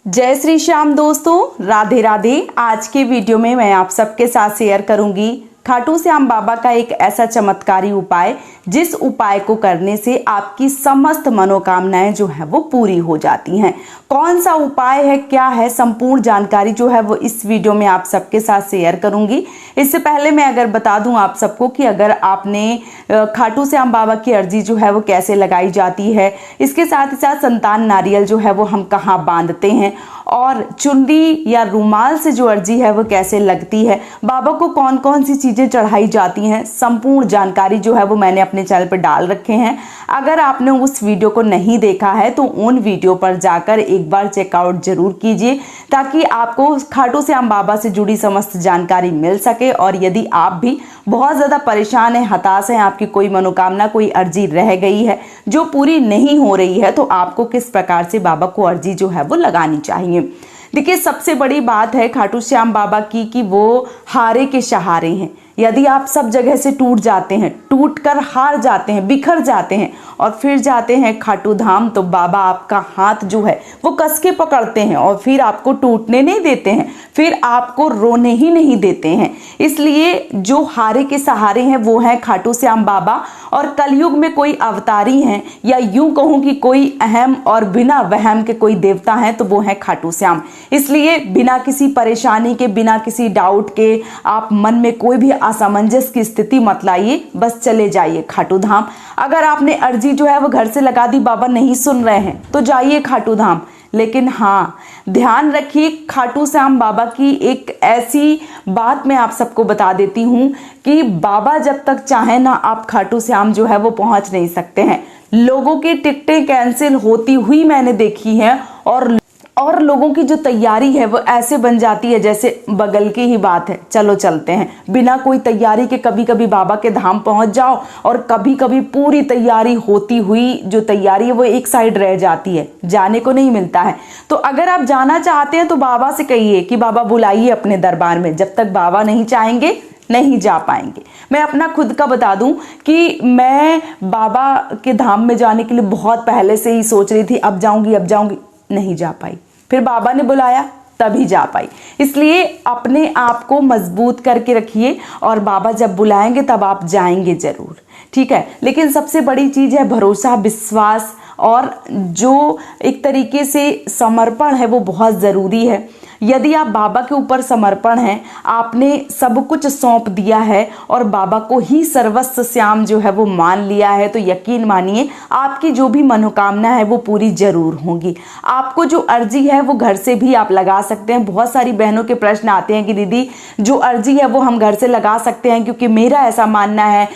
जय श्री श्याम दोस्तों, राधे राधे। आज के वीडियो में मैं आप सबके साथ शेयर करूंगी खाटू श्याम बाबा का एक ऐसा चमत्कारी उपाय जिस उपाय को करने से आपकी समस्त मनोकामनाएं जो है वो पूरी हो जाती हैं। कौन सा उपाय है, क्या है, संपूर्ण जानकारी जो है वो इस वीडियो में आप सबके साथ शेयर करूंगी। इससे पहले मैं अगर बता दूं आप सबको कि अगर आपने खाटू श्याम बाबा की अर्जी जो है वो कैसे लगाई जाती है, इसके साथ ही साथ संतान नारियल जो है वो हम कहाँ बांधते हैं, और चुनरी या रुमाल से जो अर्जी है वो कैसे लगती है, बाबा को कौन कौन सी चीजें चढ़ाई जाती हैं, संपूर्ण जानकारी जो है वो मैंने अपने चैनल पर डाल रखे हैं। अगर आपने उस वीडियो को नहीं देखा है तो उन वीडियो पर जाकर एक बार चेकआउट जरूर कीजिए ताकि आपको खाटू श्याम बाबा से जुड़ी समस्त जानकारी मिल सके। और यदि आप भी बहुत ज़्यादा परेशान हैं, हताश हैं, आपकी कोई मनोकामना, कोई अर्जी रह गई है जो पूरी नहीं हो रही है, तो आपको किस प्रकार से बाबा को अर्जी जो है वो लगानी चाहिए। देखिए, सबसे बड़ी बात है खाटू श्याम बाबा की कि वो हारे के सहारे हैं। यदि आप सब जगह से टूट जाते हैं, टूट कर हार जाते हैं, बिखर जाते हैं और फिर जाते हैं खाटू धाम, तो बाबा आपका हाथ जो है वो कस के पकड़ते हैं और फिर आपको टूटने नहीं देते हैं, फिर आपको रोने ही नहीं देते हैं। इसलिए जो हारे के सहारे हैं वो हैं खाटू श्याम बाबा। और कलयुग में कोई अवतारी हैं, या यूं कहूं कि कोई अहम और बिना वहम के कोई देवता हैं, तो वो हैं खाटू श्याम। इसलिए बिना किसी परेशानी के, बिना किसी डाउट के, आप मन में कोई भी असमंजस की स्थिति मत लाइए, बस चले जाइए खाटू धाम। अगर आपने अर्जी जो है वो घर से लगा दी, बाबा नहीं सुन रहे हैं, तो जाइए खाटू धाम। लेकिन हाँ, ध्यान रखिए, खाटू श्याम बाबा की एक ऐसी बात मैं आप सबको बता देती हूँ कि बाबा जब तक चाहे ना, आप खाटू श्याम जो है वो पहुंच नहीं सकते हैं। लोगों की टिकटें कैंसिल होती हुई मैंने देखी हैं, और लोगों की जो तैयारी है वो ऐसे बन जाती है जैसे बगल की ही बात है, चलो चलते हैं। बिना कोई तैयारी के कभी कभी बाबा के धाम पहुंच जाओ, और कभी कभी पूरी तैयारी होती हुई जो तैयारी है वो एक साइड रह जाती है, जाने को नहीं मिलता है। तो अगर आप जाना चाहते हैं तो बाबा से कहिए कि बाबा बुलाइए अपने दरबार में। जब तक बाबा नहीं चाहेंगे नहीं जा पाएंगे। मैं अपना खुद का बता दूं कि मैं बाबा के धाम में जाने के लिए बहुत पहले से ही सोच रही थी, अब जाऊंगी, नहीं जा पाई। फिर बाबा ने बुलाया तभी जा पाई। इसलिए अपने आप को मजबूत करके रखिए, और बाबा जब बुलाएंगे तब आप जाएंगे जरूर, ठीक है। लेकिन सबसे बड़ी चीज है भरोसा, विश्वास, और जो एक तरीके से समर्पण है वो बहुत ज़रूरी है। यदि आप बाबा के ऊपर समर्पण हैं, आपने सब कुछ सौंप दिया है और बाबा को ही सर्वस्व श्याम जो है वो मान लिया है, तो यकीन मानिए आपकी जो भी मनोकामना है वो पूरी जरूर होगी। आपको जो अर्जी है वो घर से भी आप लगा सकते हैं। बहुत सारी बहनों के प्रश्न आते हैं कि दीदी जो अर्जी है वो हम घर से लगा सकते हैं, क्योंकि मेरा ऐसा मानना है,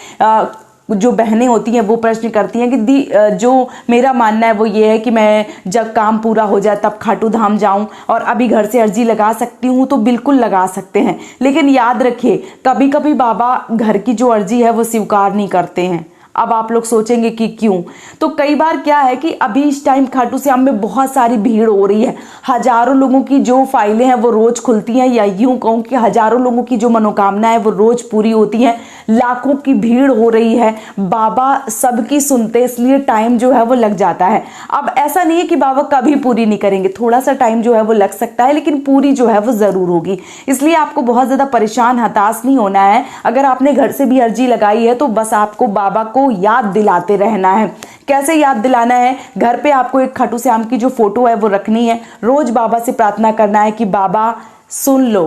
जो बहनें होती हैं वो प्रश्न करती हैं कि जो मेरा मानना है वो ये है कि मैं जब काम पूरा हो जाए तब खाटू धाम जाऊं, और अभी घर से अर्जी लगा सकती हूं। तो बिल्कुल लगा सकते हैं, लेकिन याद रखिए कभी कभी बाबा घर की जो अर्जी है वो स्वीकार नहीं करते हैं। अब आप लोग सोचेंगे कि क्यों, तो कई बार क्या है कि अभी इस टाइम खाटू श्याम में बहुत सारी भीड़ हो रही है। हजारों लोगों की जो फाइलें हैं वो रोज खुलती हैं, या यूं कहूं कि हजारों लोगों की जो मनोकामना है वो रोज पूरी होती है। लाखों की भीड़ हो रही है, बाबा सबकी सुनते, इसलिए टाइम जो है वो लग जाता है। अब ऐसा नहीं है कि बाबा कभी पूरी नहीं करेंगे, थोड़ा सा टाइम जो है वो लग सकता है, लेकिन पूरी जो है वो जरूर होगी। इसलिए आपको बहुत ज्यादा परेशान, हताश नहीं होना है। अगर आपने घर से भी अर्जी लगाई है तो बस आपको बाबा को याद दिलाते रहना है। कैसे याद दिलाना है? घर पे आपको एक खाटू श्याम की जो फोटो है वो रखनी है। रोज बाबा से प्रार्थना करना है कि बाबा सुन लो,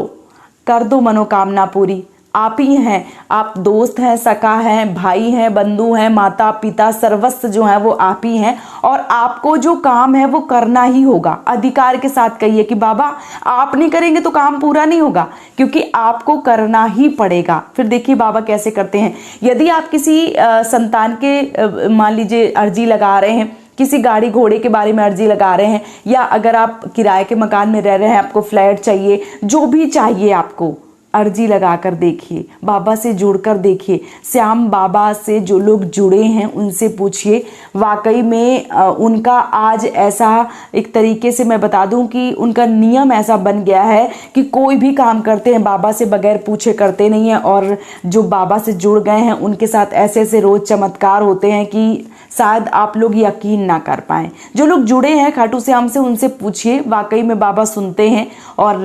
कर दो मनोकामना पूरी। आप ही हैं, आप दोस्त हैं, सखा हैं, भाई हैं, बंधु हैं, माता पिता, सर्वस्व जो है वो आप ही हैं, और आपको जो काम है वो करना ही होगा। अधिकार के साथ कहिए कि बाबा आप नहीं करेंगे तो काम पूरा नहीं होगा, क्योंकि आपको करना ही पड़ेगा। फिर देखिए बाबा कैसे करते हैं। यदि आप किसी संतान के मान लीजिए अर्जी लगा रहे हैं, किसी गाड़ी घोड़े के बारे में अर्जी लगा रहे हैं, या अगर आप किराए के मकान में रह रहे हैं, आपको फ्लैट चाहिए, जो भी चाहिए आपको, अर्जी लगाकर देखिए, बाबा से जुड़कर देखिए। श्याम बाबा से जो लोग जुड़े हैं उनसे पूछिए, वाकई में उनका आज ऐसा एक तरीके से मैं बता दूं कि उनका नियम ऐसा बन गया है कि कोई भी काम करते हैं बाबा से बगैर पूछे करते नहीं हैं। और जो बाबा से जुड़ गए हैं उनके साथ ऐसे ऐसे रोज चमत्कार होते हैं कि शायद आप लोग यकीन ना कर पाएँ। जो लोग जुड़े हैं खाटू श्याम से उनसे पूछिए, वाकई में बाबा सुनते हैं। और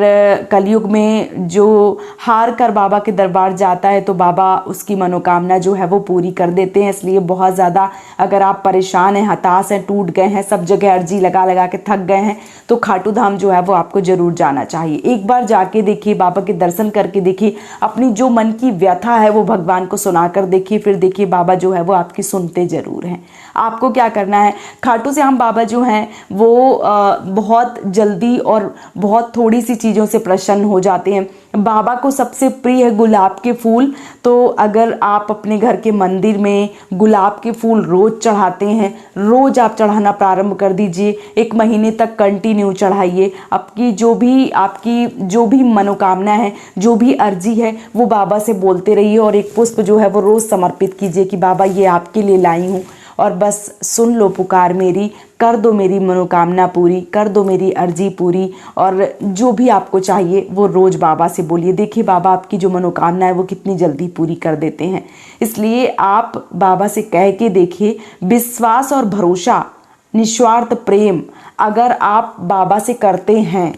कलयुग में जो हार कर बाबा के दरबार जाता है तो बाबा उसकी मनोकामना जो है वो पूरी कर देते हैं। इसलिए बहुत ज़्यादा अगर आप परेशान हैं, हताश हैं, टूट गए हैं, सब जगह अर्जी लगा लगा के थक गए हैं, तो खाटू धाम जो है वो आपको ज़रूर जाना चाहिए। एक बार जाके देखिए, बाबा के दर्शन करके देखिए, अपनी जो मन की व्यथा है वो भगवान को सुना कर देखिए, फिर देखिए बाबा जो है वो आपकी सुनते ज़रूर हैं। आपको क्या करना है, खाटू श्याम बाबा जो हैं वो बहुत जल्दी और बहुत थोड़ी सी चीज़ों से प्रसन्न हो जाते हैं। बाबा को सबसे प्रिय है गुलाब के फूल। तो अगर आप अपने घर के मंदिर में गुलाब के फूल रोज़ चढ़ाते हैं, रोज़ आप चढ़ाना प्रारंभ कर दीजिए, 1 महीने तक कंटिन्यू चढ़ाइए। आपकी जो भी मनोकामना है, जो भी अर्जी है, वो बाबा से बोलते रहिए और एक पुष्प जो है वो रोज़ समर्पित कीजिए कि बाबा ये आपके लिए लाई हूँ और बस सुन लो पुकार मेरी, कर दो मेरी मनोकामना पूरी, कर दो मेरी अर्जी पूरी। और जो भी आपको चाहिए वो रोज़ बाबा से बोलिए। देखिए बाबा आपकी जो मनोकामना है वो कितनी जल्दी पूरी कर देते हैं। इसलिए आप बाबा से कह के देखिए। विश्वास और भरोसा, निस्वार्थ प्रेम अगर आप बाबा से करते हैं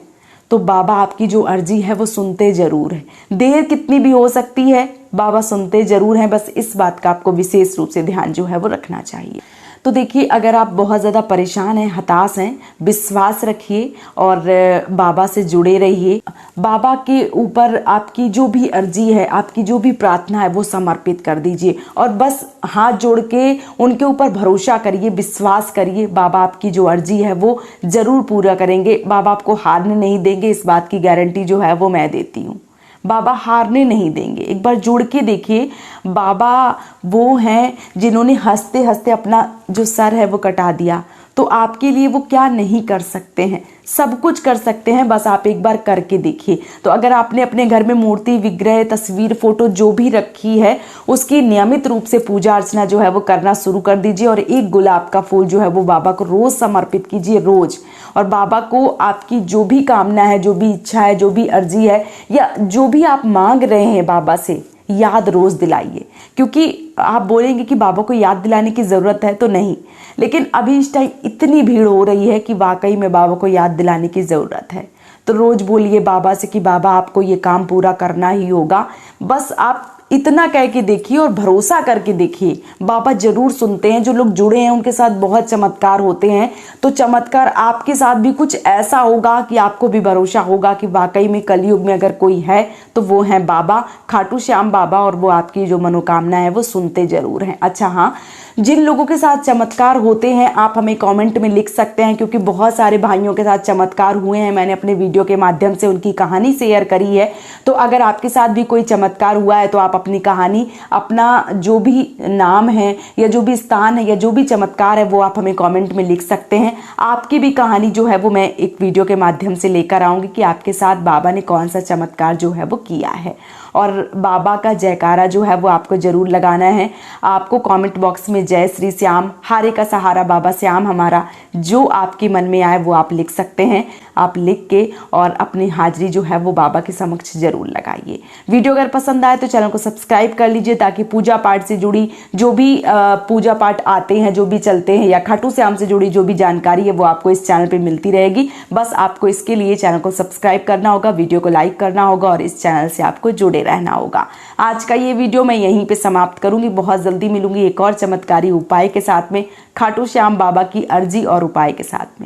तो बाबा आपकी जो अर्जी है वो सुनते ज़रूर हैं। देर कितनी भी हो सकती है, बाबा सुनते ज़रूर हैं। बस इस बात का आपको विशेष रूप से ध्यान जो है वो रखना चाहिए। तो देखिए, अगर आप बहुत ज़्यादा परेशान हैं, हताश हैं, विश्वास रखिए और बाबा से जुड़े रहिए। बाबा के ऊपर आपकी जो भी अर्जी है, आपकी जो भी प्रार्थना है वो समर्पित कर दीजिए और बस हाथ जोड़ के उनके ऊपर भरोसा करिए, विश्वास करिए। बाबा आपकी जो अर्जी है वो ज़रूर पूरा करेंगे। बाबा आपको हारने नहीं देंगे, इस बात की गारंटी जो है वो मैं देती हूँ। बाबा हारने नहीं देंगे। एक बार जुड़ के देखिए, बाबा वो हैं जिन्होंने हंसते हंसते अपना जो सर है वो कटा दिया। तो आपके लिए वो क्या नहीं कर सकते हैं, सब कुछ कर सकते हैं। बस आप एक बार करके देखिए। तो अगर आपने अपने घर में मूर्ति, विग्रह, तस्वीर, फोटो जो भी रखी है उसकी नियमित रूप से पूजा अर्चना जो है वो करना शुरू कर दीजिए और एक गुलाब का फूल जो है वो बाबा को रोज़ समर्पित कीजिए, रोज़। और बाबा को आपकी जो भी कामना है, जो भी इच्छा है, जो भी अर्जी है या जो भी आप मांग रहे हैं बाबा से, याद रोज़ दिलाइए। क्योंकि आप बोलेंगे कि बाबा को याद दिलाने की ज़रूरत है, तो नहीं, लेकिन अभी इस टाइम इतनी भीड़ हो रही है कि वाकई में बाबा को याद दिलाने की ज़रूरत है। तो रोज़ बोलिए बाबा से कि बाबा आपको ये काम पूरा करना ही होगा। बस आप इतना कह के देखिए और भरोसा करके देखिए, बाबा जरूर सुनते हैं। जो लोग जुड़े हैं उनके साथ बहुत चमत्कार होते हैं। तो चमत्कार आपके साथ भी कुछ ऐसा होगा कि आपको भी भरोसा होगा कि वाकई में कलयुग में अगर कोई है तो वो है बाबा, खाटू श्याम बाबा, और वो आपकी जो मनोकामना है वो सुनते जरूर हैं। अच्छा हाँ, जिन लोगों के साथ चमत्कार होते हैं आप हमें कमेंट में लिख सकते हैं, क्योंकि बहुत सारे भाइयों के साथ चमत्कार हुए हैं। मैंने अपने वीडियो के माध्यम से उनकी कहानी शेयर करी है। तो अगर आपके साथ भी कोई चमत्कार हुआ है तो आप अपनी कहानी, अपना जो भी नाम है या जो भी स्थान है या जो भी चमत्कार है वो आप हमें कमेंट में लिख सकते हैं। आपकी भी कहानी जो है वो मैं एक वीडियो के माध्यम से लेकर आऊँगी कि आपके साथ बाबा ने कौन सा चमत्कार जो है वो किया है। और बाबा का जयकारा जो है वो आपको ज़रूर लगाना है। आपको कमेंट बॉक्स में जय श्री श्याम, हारे का सहारा बाबा श्याम हमारा, जो आपके मन में आए वो आप लिख सकते हैं। आप लिख के और अपनी हाजिरी जो है वो बाबा के समक्ष ज़रूर लगाइए। वीडियो अगर पसंद आए तो चैनल को सब्सक्राइब कर लीजिए, ताकि पूजा पाठ से जुड़ी जो भी पूजा पाठ आते हैं, जो भी चलते हैं, या खाटू श्याम से जुड़ी जो भी जानकारी है वो आपको इस चैनल पे मिलती रहेगी। बस आपको इसके लिए चैनल को सब्सक्राइब करना होगा, वीडियो को लाइक करना होगा और इस चैनल से आपको जुड़े रहना होगा। आज का ये वीडियो मैं यहीं पे समाप्त करूंगी। बहुत जल्दी मिलूंगी एक और चमत्कारी उपाय के साथ में, खाटू श्याम बाबा की अर्जी और उपाय के साथ में।